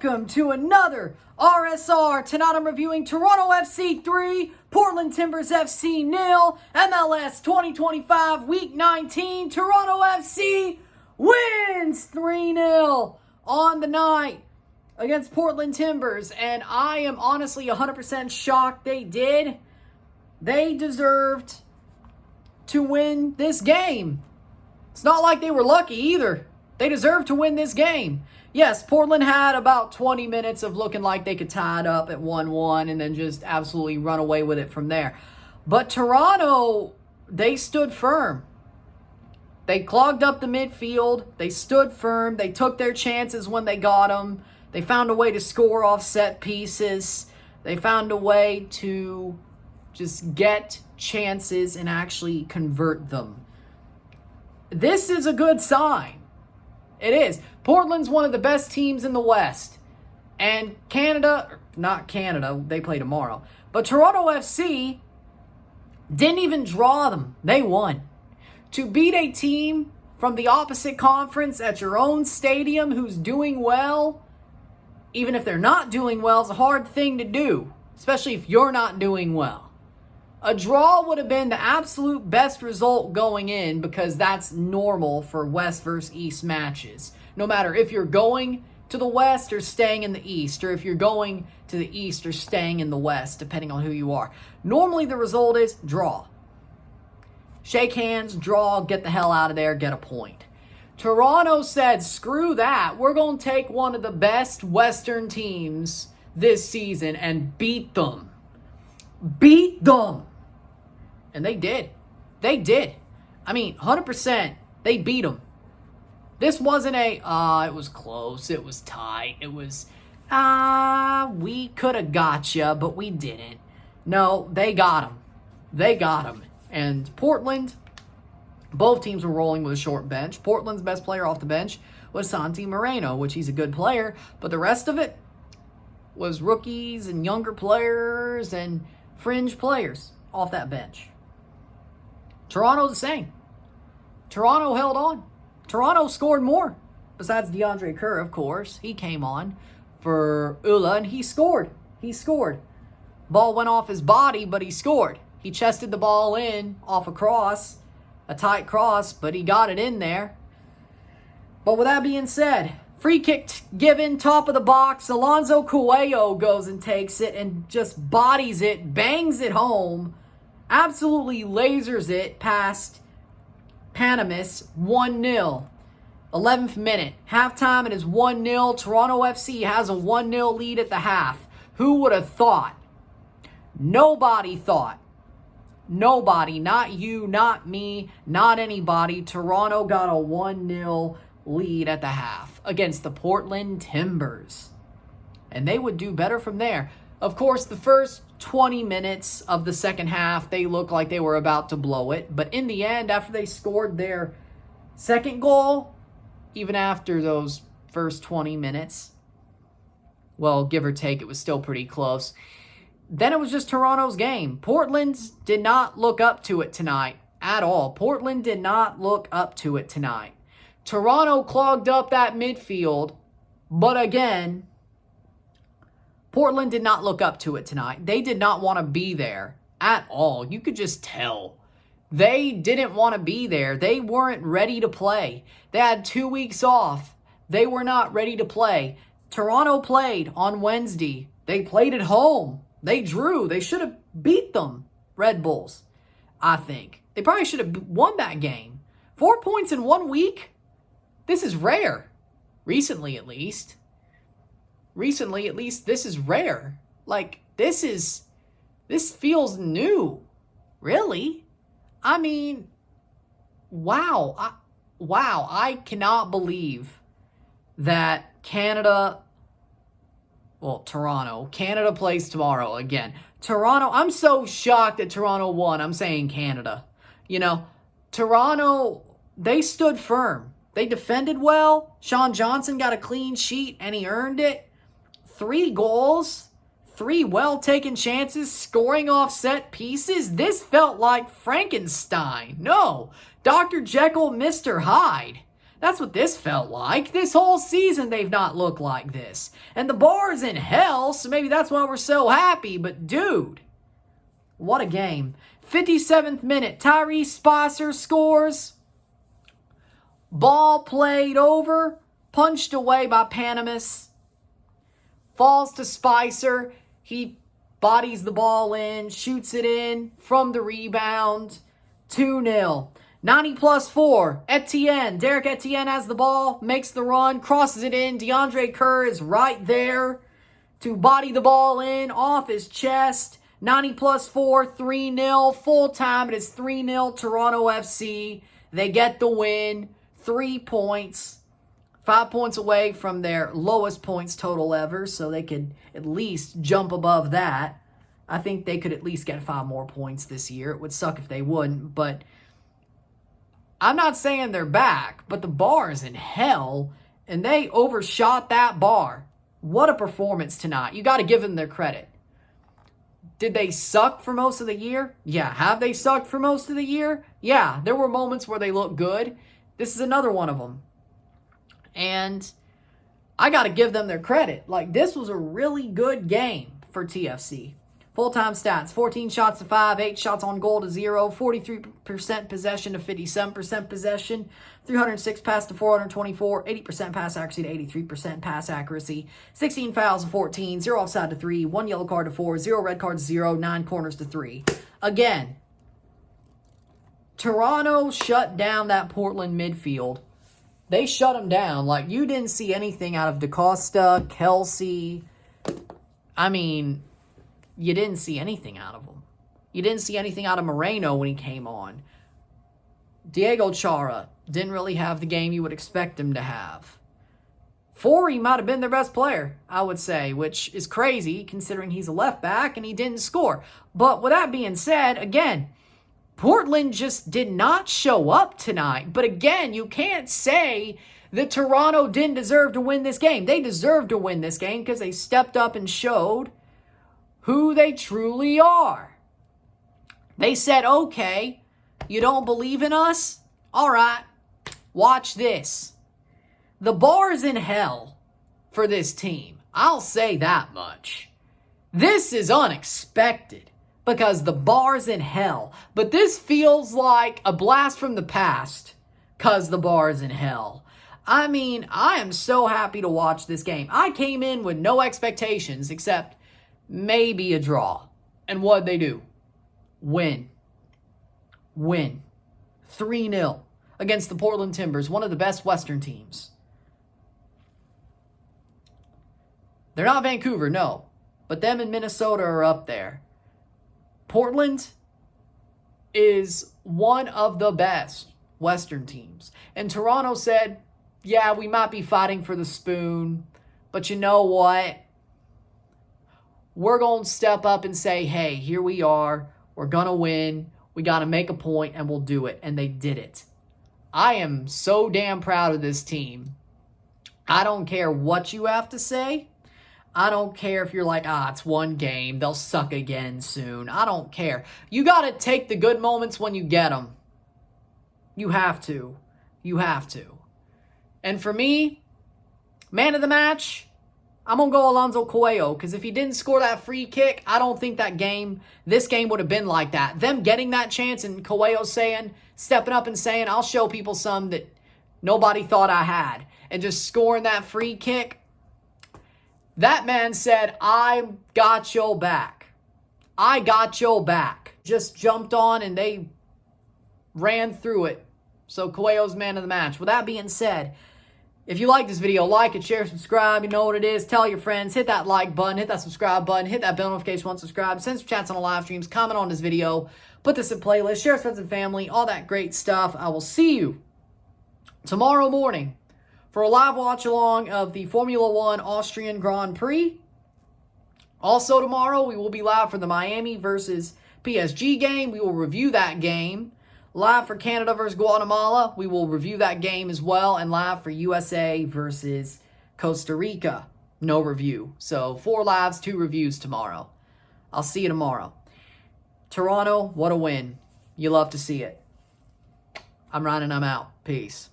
welcome to another RSR. Tonight I'm reviewing Toronto FC 3, Portland Timbers FC 0, MLS 2025 Week 19. Toronto FC wins 3-0 on the night against Portland Timbers, and I am honestly 100% shocked they did. They deserved to win this game. It's not like they were lucky either. They deserved to win this game. Yes, Portland had about 20 minutes of looking like they could tie it up at 1-1 and then just absolutely run away with it from there. But Toronto, they stood firm. They clogged up the midfield. They stood firm. They took their chances when they got them. They found a way to score off set pieces. They found a way to just get chances and actually convert them. This is a good sign. It is. Portland's one of the best teams in the West. And not Canada, they play tomorrow. But Toronto FC didn't even draw them. They won. To beat a team from the opposite conference at your own stadium who's doing well, even if they're not doing well, is a hard thing to do. Especially if you're not doing well. A draw would have been the absolute best result going in because that's normal for West versus East matches. No matter if you're going to the West or staying in the East, or if you're going to the East or staying in the West, depending on who you are. Normally the result is draw. Shake hands, draw, get the hell out of there, get a point. Toronto said, screw that. We're going to take one of the best Western teams this season and beat them. Beat them. And they did. They did. I mean, 100%, they beat them. This wasn't it was close, it was tight, it was, we could have got you, but we didn't. No, they got them. They got them. And Portland, both teams were rolling with a short bench. Portland's best player off the bench was Santi Moreno, which he's a good player, but the rest of it was rookies and younger players and fringe players off that bench. Toronto the same. Toronto held on. Toronto scored more. Besides DeAndre Kerr, of course. He came on for Ula and he scored. He scored. Ball went off his body, but he scored. He chested the ball in off a cross, a tight cross, but he got it in there. But with that being said, free kick given, top of the box. Alonso Cuello goes and takes it and just bodies it, bangs it home. Absolutely lasers it past Panamis, 1-0. 11th minute. Halftime, it is 1-0. Toronto FC has a 1-0 lead at the half. Who would have thought? Nobody thought. Nobody. Not you, not me, not anybody. Toronto got a 1-0 lead at the half against the Portland Timbers. And they would do better from there. Of course, the first 20 minutes of the second half, they looked like they were about to blow it. But in the end, after they scored their second goal, even after those first 20 minutes, well, give or take, it was still pretty close. Then it was just Toronto's game. Portland did not look up to it tonight at all. Portland did not look up to it tonight. Toronto clogged up that midfield, but again, Portland did not look up to it tonight. They did not want to be there at all. You could just tell. They didn't want to be there. They weren't ready to play. They had 2 weeks off. They were not ready to play. Toronto played on Wednesday. They played at home. They drew. They should have beat them, Red Bulls, I think. They probably should have won that game. 4 points in 1 week? This is rare. Recently, at least. This is rare. Like, this feels new. Really? I mean, wow. I cannot believe that Canada plays tomorrow again. Toronto, I'm so shocked that Toronto won. I'm saying Canada. You know, Toronto, they stood firm. They defended well. Sean Johnson got a clean sheet and he earned it. 3 goals, 3 well-taken chances, scoring off set pieces. This felt like Frankenstein. No, Dr. Jekyll, Mr. Hyde. That's what this felt like. This whole season they've not looked like this. And the bar's in hell, so maybe that's why we're so happy. But dude, what a game. 57th minute, Tyrese Spicer scores. Ball played over, punched away by Panamas. Falls to Spicer. He bodies the ball in, shoots it in from the rebound. 2-0. 90 plus 4. Etienne. Derek Etienne has the ball, makes the run, crosses it in. DeAndre Kerr is right there to body the ball in off his chest. 90 plus 4, 3-0. Full time, it is 3-0 Toronto FC. They get the win. 3 points. 5 points away from their lowest points total ever, so they could at least jump above that. I think they could at least get 5 more points this year. It would suck if they wouldn't, but I'm not saying they're back, but the bar is in hell, and they overshot that bar. What a performance tonight. You got to give them their credit. Did they suck for most of the year? Yeah. Have they sucked for most of the year? Yeah. There were moments where they looked good. This is another one of them. And I got to give them their credit. Like, this was a really good game for TFC. Full-time stats, 14 shots to 5, 8 shots on goal to 0, 43% possession to 57% possession, 306 pass to 424, 80% pass accuracy to 83% pass accuracy, 16 fouls to 14, 0 offside to 3, 1 yellow card to 4, 0 red card to 0, 9 corners to 3. Again, Toronto shut down that Portland midfield. They shut them down. Like, you didn't see anything out of DaCosta, Kelsey. I mean, you didn't see anything out of them. You didn't see anything out of Moreno when he came on. Diego Chara didn't really have the game you would expect him to have. Forey might have been their best player, I would say, which is crazy considering he's a left back and he didn't score. But with that being said, again, Portland just did not show up tonight. But again, you can't say that Toronto didn't deserve to win this game. They deserved to win this game because they stepped up and showed who they truly are. They said, okay, you don't believe in us? All right, watch this. The bar's in hell for this team. I'll say that much. This is unexpected because the bar's in hell. But this feels like a blast from the past because the bar's in hell. I mean, I am so happy to watch this game. I came in with no expectations except maybe a draw. And what'd they do? Win. 3-0 against the Portland Timbers, one of the best Western teams. They're not Vancouver, no. But them and Minnesota are up there. Portland is one of the best Western teams. And Toronto said, yeah, we might be fighting for the spoon, but you know what? We're going to step up and say, hey, here we are. We're going to win. We got to make a point, and we'll do it. And they did it. I am so damn proud of this team. I don't care what you have to say. I don't care if you're like, it's one game. They'll suck again soon. I don't care. You got to take the good moments when you get them. You have to. You have to. And for me, man of the match, I'm going to go Alonso Coelho, because if he didn't score that free kick, I don't think this game would have been like that. Them getting that chance and Coelho stepping up and saying, I'll show people some that nobody thought I had. And just scoring that free kick. That man said, I got your back. I got your back. Just jumped on and they ran through it. So Coelho's man of the match. With that being said, if you like this video, like it, share, subscribe. You know what it is. Tell your friends. Hit that like button. Hit that subscribe button. Hit that bell notification once subscribed. Send some chats on the live streams. Comment on this video. Put this in playlist. Share with friends and family. All that great stuff. I will see you tomorrow morning for a live watch along of the Formula One Austrian Grand Prix. Also tomorrow, we will be live for the Miami versus PSG game. We will review that game. Live for Canada versus Guatemala. We will review that game as well. And live for USA versus Costa Rica. No review. So 4 lives, 2 reviews tomorrow. I'll see you tomorrow. Toronto, what a win. You love to see it. I'm Ryan and I'm out. Peace.